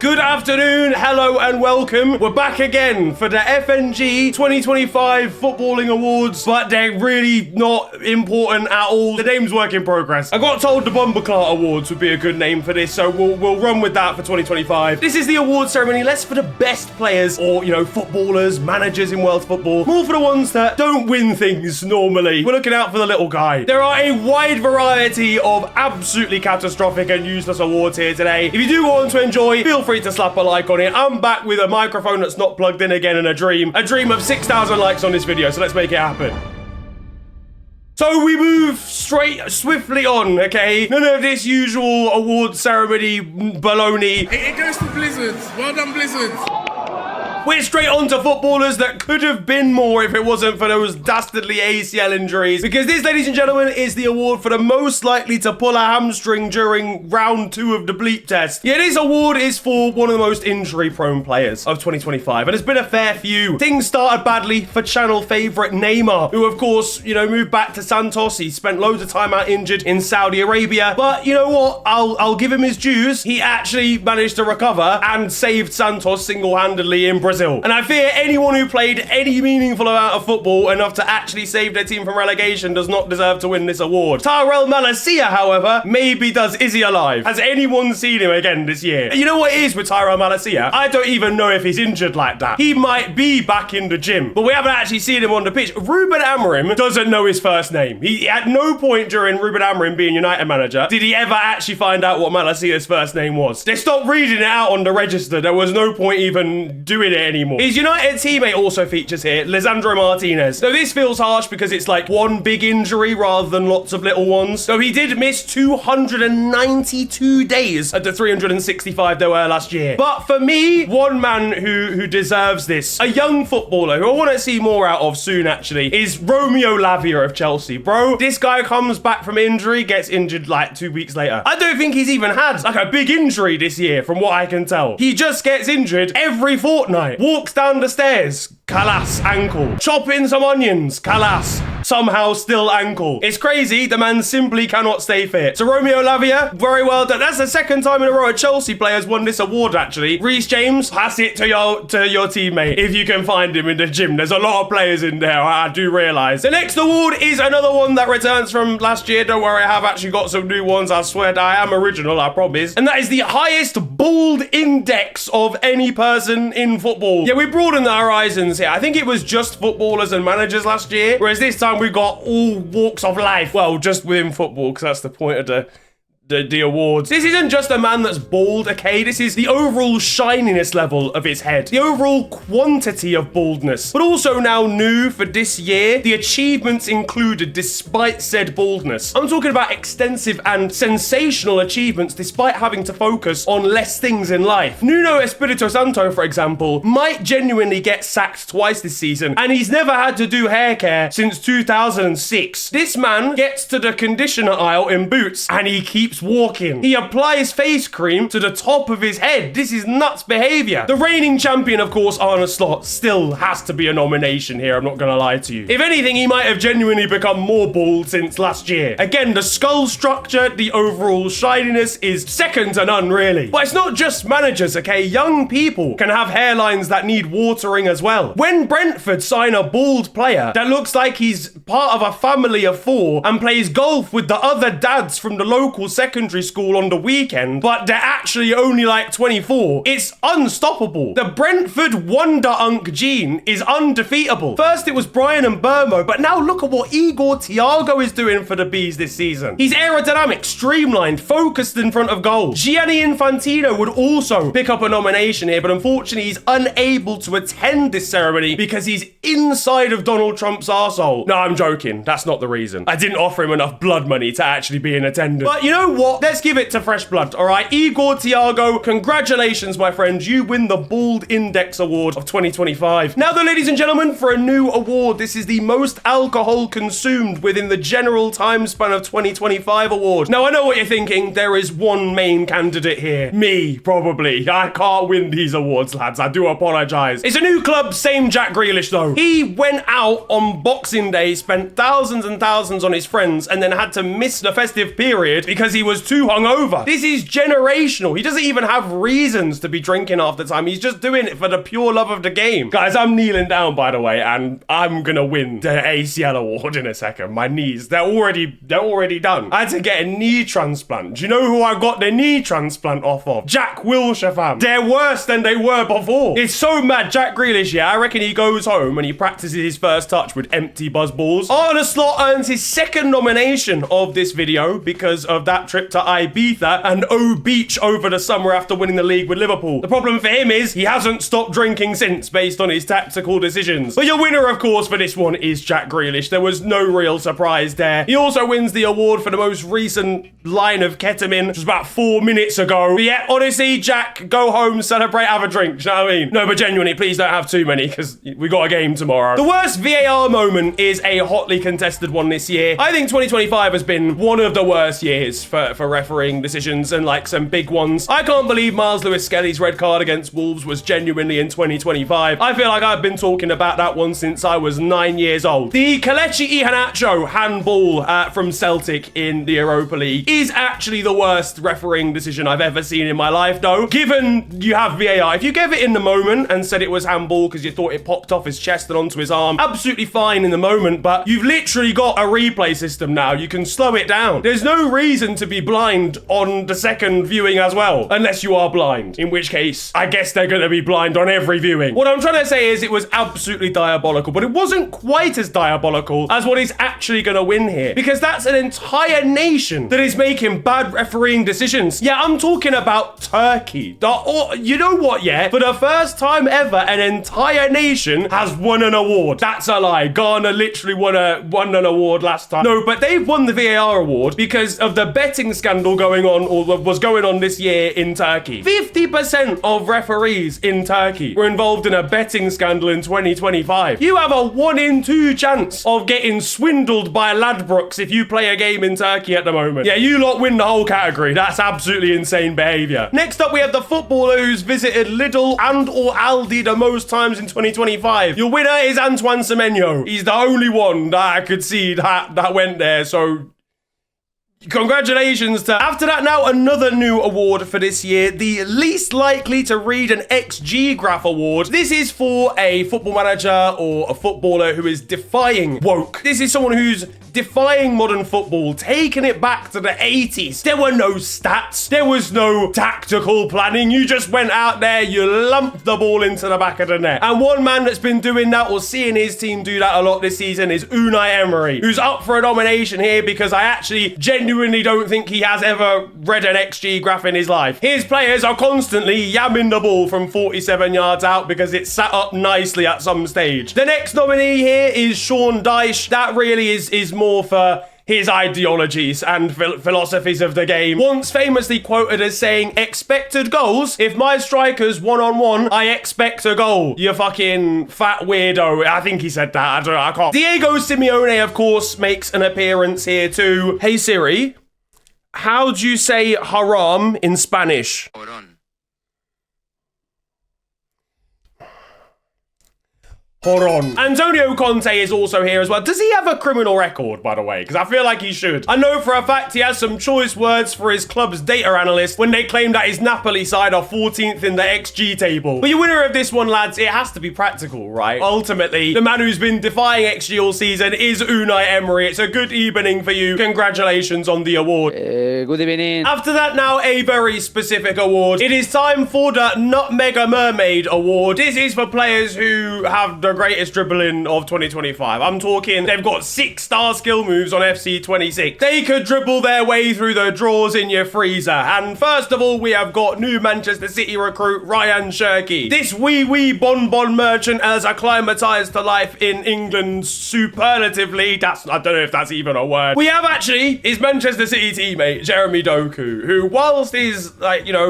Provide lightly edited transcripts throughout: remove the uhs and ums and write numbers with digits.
Good afternoon, hello and welcome. We're back again for the FNG 2025 Footballing Awards, but they're really not important at all. The name's work in progress. I got told the Bomberclart Awards would be a good name for this, so we'll run with that for 2025. This is the award ceremony, less for the best players or, footballers, managers in world football, more for the ones that don't win things normally. We're looking out for the little guy. There are a wide variety of absolutely catastrophic and useless awards here today. If you do want to enjoy, feel free to slap a like on it. I'm back with a microphone that's not plugged in again and a dream of 6,000 likes on this video, so let's make it happen. So we move swiftly on, okay? None of this usual award ceremony baloney. It goes to Blizzard. Well done, Blizzard. We're straight on to footballers that could have been more if it wasn't for those dastardly ACL injuries. Because this, ladies and gentlemen, is the award for the most likely to pull a hamstring during round 2 of the bleep test. Yeah, this award is for one of the most injury-prone players of 2025. And there's been a fair few. Things started badly for channel favourite Neymar, who, of course, moved back to Santos. He spent loads of time out injured in Saudi Arabia. But you know what? I'll give him his dues. He actually managed to recover and saved Santos single-handedly in Brazil. And I fear anyone who played any meaningful amount of football enough to actually save their team from relegation does not deserve to win this award. Tyrell Malacia, however, maybe does. Is he alive? Has anyone seen him again this year? You know what it is with Tyrell Malacia? I don't even know if he's injured like that. He might be back in the gym, but we haven't actually seen him on the pitch. Ruben Amorim doesn't know his first name. He at no point during Ruben Amorim being United manager did he ever actually find out what Malacia's first name was. They stopped reading it out on the register. There was no point even doing it anymore. His United teammate also features here, Lisandro Martinez. Now this feels harsh because it's like one big injury rather than lots of little ones. So he did miss 292 days at the 365 there were last year. But for me, one man who deserves this, a young footballer who I want to see more out of soon actually, is Romeo Lavia of Chelsea. Bro, this guy comes back from injury, gets injured like 2 weeks later. I don't think he's even had like a big injury this year from what I can tell. He just gets injured every fortnight. Walks down the stairs, Kalas, ankle. Chopping some onions, Kalas, somehow still ankle. It's crazy, the man simply cannot stay fit. So Romeo Lavia, very well done. That's the second time in a row a Chelsea player's won this award actually. Reece James, pass it to your teammate if you can find him in the gym. There's a lot of players in there, I do realise. The next award is another one that returns from last year. Don't worry, I have actually got some new ones. I swear I am original, I promise. And that is the highest bald index of any person in football. Yeah, we broadened the horizons here. I think it was just footballers and managers last year, whereas this time we got all walks of life. Well, just within football, because that's the point of the awards. This isn't just a man that's bald, okay? This is the overall shininess level of his head. The overall quantity of baldness. But also now new for this year, the achievements included despite said baldness. I'm talking about extensive and sensational achievements despite having to focus on less things in life. Nuno Espirito Santo, for example, might genuinely get sacked twice this season, and he's never had to do hair care since 2006. This man gets to the conditioner aisle in boots, and he keeps walking. He applies face cream to the top of his head. This is nuts behavior. The reigning champion, of course, Arne Slot, still has to be a nomination here, I'm not gonna lie to you. If anything, he might have genuinely become more bald since last year. Again, the skull structure, the overall shininess is second to none, really. But it's not just managers, okay? Young people can have hairlines that need watering as well. When Brentford sign a bald player that looks like he's part of a family of 4 and plays golf with the other dads from the local secondary school on the weekend, but they're actually only like 24, it's unstoppable. The Brentford Wonder Unk gene is undefeatable. First it was Brian and Burmo, but now look at what Igor Thiago is doing for the Bees this season. He's aerodynamic, streamlined, focused in front of goal. Gianni Infantino would also pick up a nomination here, but unfortunately he's unable to attend this ceremony because he's inside of Donald Trump's arsehole. No, I'm joking. That's not the reason. I didn't offer him enough blood money to actually be in attendance. But you know what? Let's give it to fresh blood, all right? Igor Thiago, congratulations, my friend. You win the Bald Index Award of 2025. Now though, ladies and gentlemen, for a new award, this is the most alcohol consumed within the general time span of 2025 award. Now, I know what you're thinking. There is one main candidate here. Me, probably. I can't win these awards, lads. I do apologize. It's a new club, same Jack Grealish, though. He went out on Boxing Day, spent thousands and thousands on his friends, and then had to miss the festive period because he was too hungover. This is generational. He doesn't even have reasons to be drinking half the time. He's just doing it for the pure love of the game. Guys, I'm kneeling down, by the way, and I'm gonna win the ACL award in a second. My knees, they're already done. I had to get a knee transplant. Do you know who I got the knee transplant off of? Jack Wilshere, fam. They're worse than they were before. It's so mad. Jack Grealish, yeah, I reckon he goes home and he practices his first touch with empty buzz balls. Arne Slot earns his second nomination of this video because of that trip to Ibiza and O Beach over the summer after winning the league with Liverpool. The problem for him is he hasn't stopped drinking since based on his tactical decisions. But your winner, of course, for this one is Jack Grealish. There was no real surprise there. He also wins the award for the most recent line of ketamine, which was about 4 minutes ago. But yeah, honestly, Jack, go home, celebrate, have a drink. Do you know what I mean? No, but genuinely, please don't have too many because we got a game tomorrow. The worst VAR moment is a hotly contested one this year. I think 2025 has been one of the worst years for refereeing decisions and like some big ones. I can't believe Miles Lewis-Skelly's red card against Wolves was genuinely in 2025. I feel like I've been talking about that one since I was 9 years old. The Kelechi Iheanacho handball from Celtic in the Europa League is actually the worst refereeing decision I've ever seen in my life, though. Given you have VAR, if you gave it in the moment and said it was handball because you thought it popped off his chest and onto his arm, absolutely fine in the moment, but you've literally got a replay system now. You can slow it down. There's no reason to be blind on the second viewing as well, unless you are blind, in which case, I guess they're going to be blind on every viewing. What I'm trying to say is it was absolutely diabolical, but it wasn't quite as diabolical as what is actually going to win here, because that's an entire nation that is making bad refereeing decisions. Yeah, I'm talking about Turkey. You know what, yeah? For the first time ever, an entire nation has won an award. That's a lie. Ghana literally won an award last time. No, but they've won the VAR award because of the betting scandal going on, or was going on this year in Turkey. 50% of referees in Turkey were involved in a betting scandal in 2025. You have a 1 in 2 chance of getting swindled by Ladbrokes if you play a game in Turkey at the moment. Yeah, you lot win the whole category. That's absolutely insane behavior. Next up, we have the footballer who's visited Lidl and or Aldi the most times in 2025. Your winner is Antoine Semenyo. He's the only one that I could see that went there, so congratulations to... After that, now another new award for this year, the least likely to read an XG graph award. This is for a football manager or a footballer who is defying woke. This is someone who's defying modern football, taking it back to the 80s. There were no stats. There was no tactical planning. You just went out there, you lumped the ball into the back of the net. And one man that's been doing that or seeing his team do that a lot this season is Unai Emery, who's up for a nomination here because I actually genuinely don't think he has ever read an XG graph in his life. His players are constantly yamming the ball from 47 yards out because it's sat up nicely at some stage. The next nominee here is Sean Dyche. That really is more for his ideologies and philosophies of the game. Once famously quoted as saying, expected goals, if my striker's one-on-one, I expect a goal. You fucking fat weirdo. I think he said that. I can't. Diego Simeone, of course, makes an appearance here too. Hey Siri, how do you say haram in Spanish? Horon. Antonio Conte is also here as well. Does he have a criminal record, by the way? Because I feel like he should. I know for a fact he has some choice words for his club's data analyst when they claim that his Napoli side are 14th in the XG table. But your winner of this one, lads, it has to be practical, right? Ultimately, the man who's been defying XG all season is Unai Emery. It's a good evening for you. Congratulations on the award. Good evening. After that, now a very specific award. It is time for the Nutmeg Mermaid Award. This is for players who have the greatest dribbling of 2025. I'm talking, they've got 6-star skill moves on FC 26. They could dribble their way through the drawers in your freezer. And first of all, we have got new Manchester City recruit Ryan Cherki. This wee bonbon merchant has acclimatized to life in England superlatively. I don't know if that's even a word. We have actually his Manchester City teammate, Jeremy Doku, who whilst his,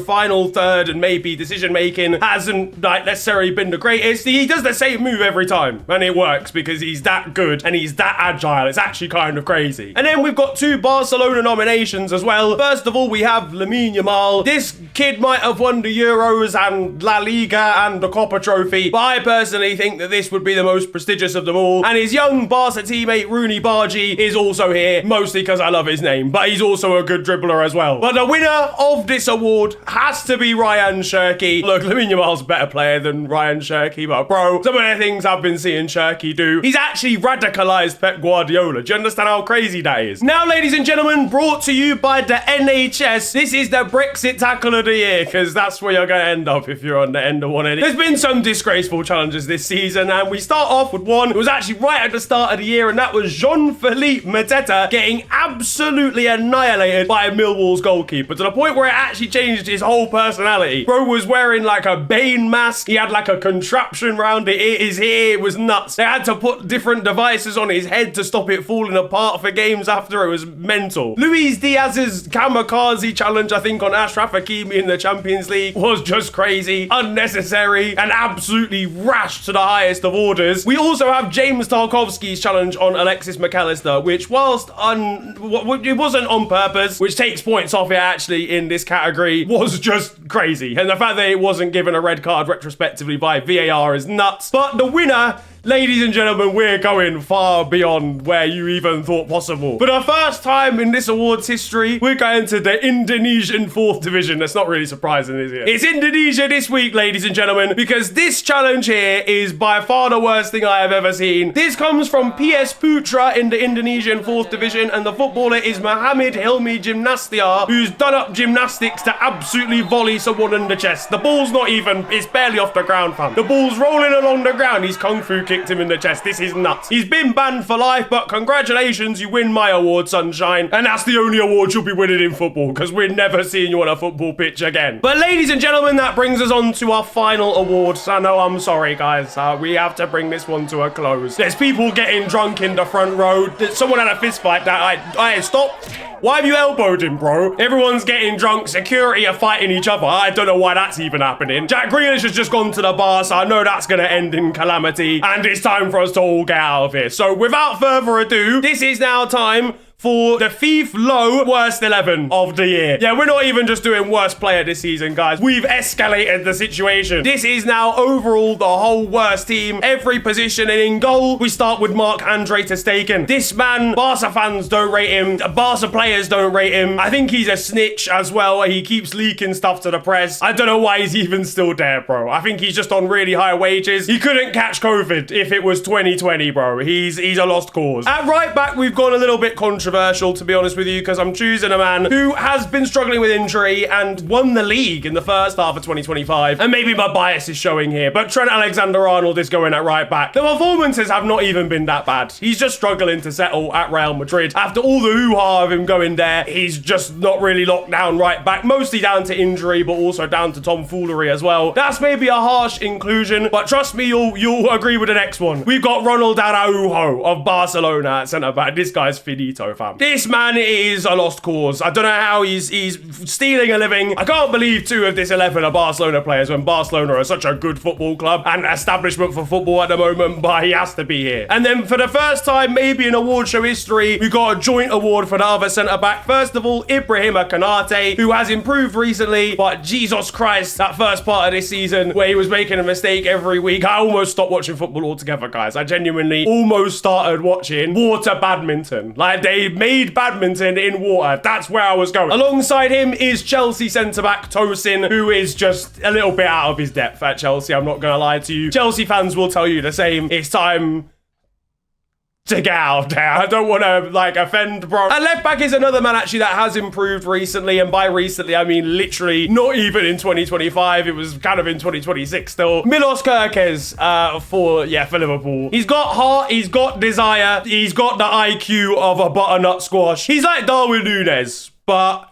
final third and maybe decision making hasn't necessarily been the greatest, he does the same move every time. And it works because he's that good and he's that agile. It's actually kind of crazy. And then we've got 2 Barcelona nominations as well. First of all, we have Lamine Yamal. This kid might have won the Euros and La Liga and the Copa Trophy, but I personally think that this would be the most prestigious of them all. And his young Barca teammate, Rooney Bargi, is also here, mostly because I love his name, but he's also a good dribbler as well. But the winner of this award has to be Ryan Cherki. Look, Lamine Yamal's a better player than Ryan Cherki, but bro, some of the things I've been seeing Cherki do, he's actually radicalized Pep Guardiola. Do you understand how crazy that is? Now, ladies and gentlemen, brought to you by the NHS, this is the Brexit tackle of the year, because that's where you're going to end up if you're on the end of one of these. There's been some disgraceful challenges this season, and we start off with one. It was actually right at the start of the year, and that was Jean-Philippe Mateta getting absolutely annihilated by Millwall's goalkeeper, to the point where it actually changed his whole personality. Bro was wearing like a Bane mask. He had like a contraption around his ear. It was nuts. They had to put different devices on his head to stop it falling apart for games after. It was mental. Luis Diaz's kamikaze challenge, I think, on Ashraf Hakimi in the Champions League was just crazy, unnecessary, and absolutely rash to the highest of orders. We also have James Tarkowski's challenge on Alexis McAllister, which whilst it wasn't on purpose, which takes points off it actually in this category, was just crazy. And the fact that it wasn't given a red card retrospectively by VAR is nuts. But the winner, ladies and gentlemen, we're going far beyond where you even thought possible. For the first time in this awards history, we're going to the Indonesian 4th division. That's not really surprising, is it? It's Indonesia this week, ladies and gentlemen, because this challenge here is by far the worst thing I have ever seen. This comes from PS Putra in the Indonesian 4th division, and the footballer is Mohamed Hilmi Gymnastia, who's done up gymnastics to absolutely volley someone in the chest. The ball's not even, it's barely off the ground, fam. The ball's rolling along the ground. He's kung fu kicked him in the chest. This is nuts. He's been banned for life, but congratulations, you win my award, sunshine. And that's the only award you'll be winning in football, because we're never seeing you on a football pitch again. But ladies and gentlemen, that brings us on to our final awards. I know, I'm sorry, guys. We have to bring this one to a close. There's people getting drunk in the front row. Someone had a fist fight that I stop. Why have you elbowed him, bro? Everyone's getting drunk. Security are fighting each other. I don't know why that's even happening. Jack Grealish has just gone to the bar, so I know that's going to end in calamity. And it's time for us to all get out of here. So without further ado, this is now time for the FIFA Low Worst 11 of the year. Yeah, we're not even just doing worst player this season, guys. We've escalated the situation. This is now overall the whole worst team. Every position, and in goal, we start with Marc-Andre ter Stegen. This man, Barca fans don't rate him. Barca players don't rate him. I think he's a snitch as well. He keeps leaking stuff to the press. I don't know why he's even still there, bro. I think he's just on really high wages. He couldn't catch COVID if it was 2020, bro. He's a lost cause. At right back, we've gone a little bit controversial, to be honest with you, because I'm choosing a man who has been struggling with injury and won the league in the first half of 2025. And maybe my bias is showing here, but Trent Alexander-Arnold is going at right back. The performances have not even been that bad. He's just struggling to settle at Real Madrid. After all the hoo-ha of him going there, he's just not really locked down right back, mostly down to injury, but also down to tomfoolery as well. That's maybe a harsh inclusion, but trust me, you'll agree with the next one. We've got Ronald Araujo of Barcelona at centre-back. This guy's finito, fam. This man is a lost cause. I don't know how he's stealing a living. I can't believe 2 of this 11 are Barcelona players when Barcelona are such a good football club and establishment for football at the moment, but he has to be here. And then for the first time, maybe in award show history, we got a joint award for the other centre-back. First of all, Ibrahima Konate, who has improved recently, but Jesus Christ, that first part of this season where he was making a mistake every week, I almost stopped watching football altogether, guys. I genuinely almost started watching water badminton. Like, they made badminton in water. That's where I was going. Alongside him is Chelsea centre-back Tosin, who is just a little bit out of his depth at Chelsea. I'm not going to lie to you. Chelsea fans will tell you the same. It's time to get out of there. I don't want to, like, offend, bro. And left back is another man, actually, that has improved recently. And by recently, I mean literally not even in 2025. It was kind of in 2026 still. Milos Kerkez for Liverpool. He's got heart. He's got desire. He's got the IQ of a butternut squash. He's like Darwin Núñez, but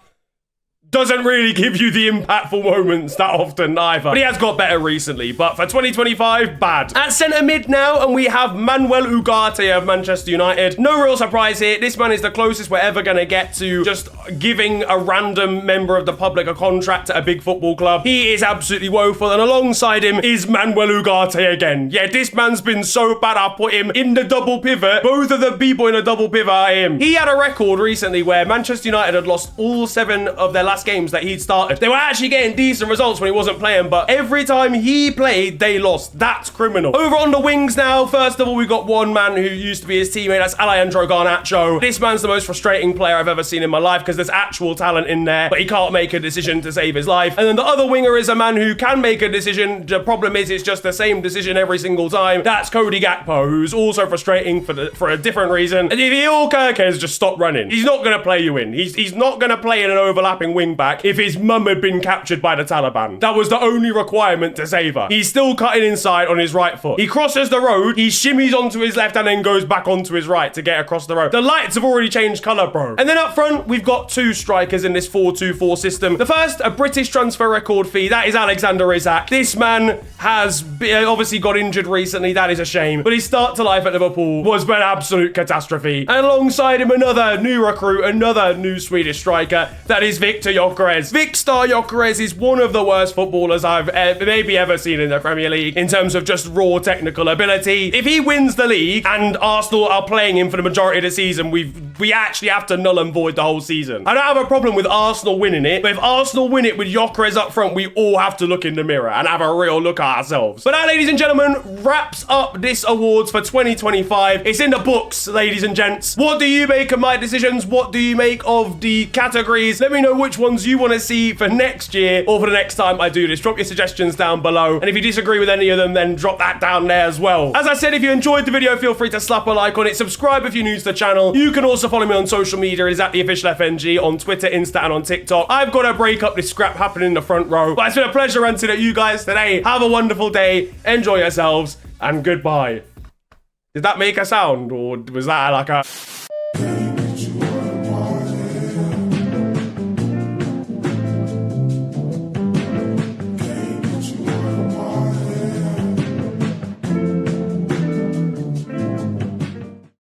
doesn't really give you the impactful moments that often either. But he has got better recently. But for 2025, bad. At centre mid now, and we have Manuel Ugarte of Manchester United. No real surprise here. This man is the closest we're ever going to get to just giving a random member of the public a contract at a big football club. He is absolutely woeful, and alongside him is Manuel Ugarte again. Yeah, this man's been so bad, I put him in the double pivot. Both of the people in a double pivot are him. He had a record recently where Manchester United had lost all 7 of their last games that he'd started. They were actually getting decent results when he wasn't playing, but every time he played, they lost. That's criminal. Over on the wings now, first of all, we've got one man who used to be his teammate. That's Alejandro Garnacho. This man's the most frustrating player I've ever seen in my life because there's actual talent in there, but he can't make a decision to save his life. And then the other winger is a man who can make a decision. The problem is it's just the same decision every single time. That's Cody Gakpo, who's also frustrating for a different reason. And if he all cares, just stop running. He's not going to play you in. He's not going to play in an overlapping wing back if his mum had been captured by the Taliban. That was the only requirement to save her. He's still cutting inside on his right foot. He crosses the road, he shimmies onto his left and then goes back onto his right to get across the road. The lights have already changed colour, bro. And then up front, we've got 2 strikers in this 4-2-4 system. The first, a British transfer record fee. That is Alexander Isak. This man has obviously got injured recently. That is a shame. But his start to life at Liverpool was an absolute catastrophe. And alongside him, another new recruit, another new Swedish striker. That is Victor Gyökeres. Victor Gyökeres is one of the worst footballers I've maybe ever seen in the Premier League in terms of just raw technical ability. If he wins the league and Arsenal are playing him for the majority of the season, we actually have to null and void the whole season. I don't have a problem with Arsenal winning it, but if Arsenal win it with Gyökeres up front, we all have to look in the mirror and have a real look at ourselves. But that, ladies and gentlemen, wraps up this awards for 2025. It's in the books, ladies and gents. What do you make of my decisions? What do you make of the categories? Let me know which ones you want to see for next year or for the next time I do this. Drop your suggestions down below. And if you disagree with any of them, then drop that down there as well. As I said, if you enjoyed the video, feel free to slap a like on it. Subscribe if you're new to the channel. You can also follow me on social media. It is at the official FNG on Twitter, Insta, and on TikTok. I've got to break up this scrap happening in the front row. But it's been a pleasure ranting at you guys today. Have a wonderful day. Enjoy yourselves. And goodbye. Did that make a sound? Or was that like a...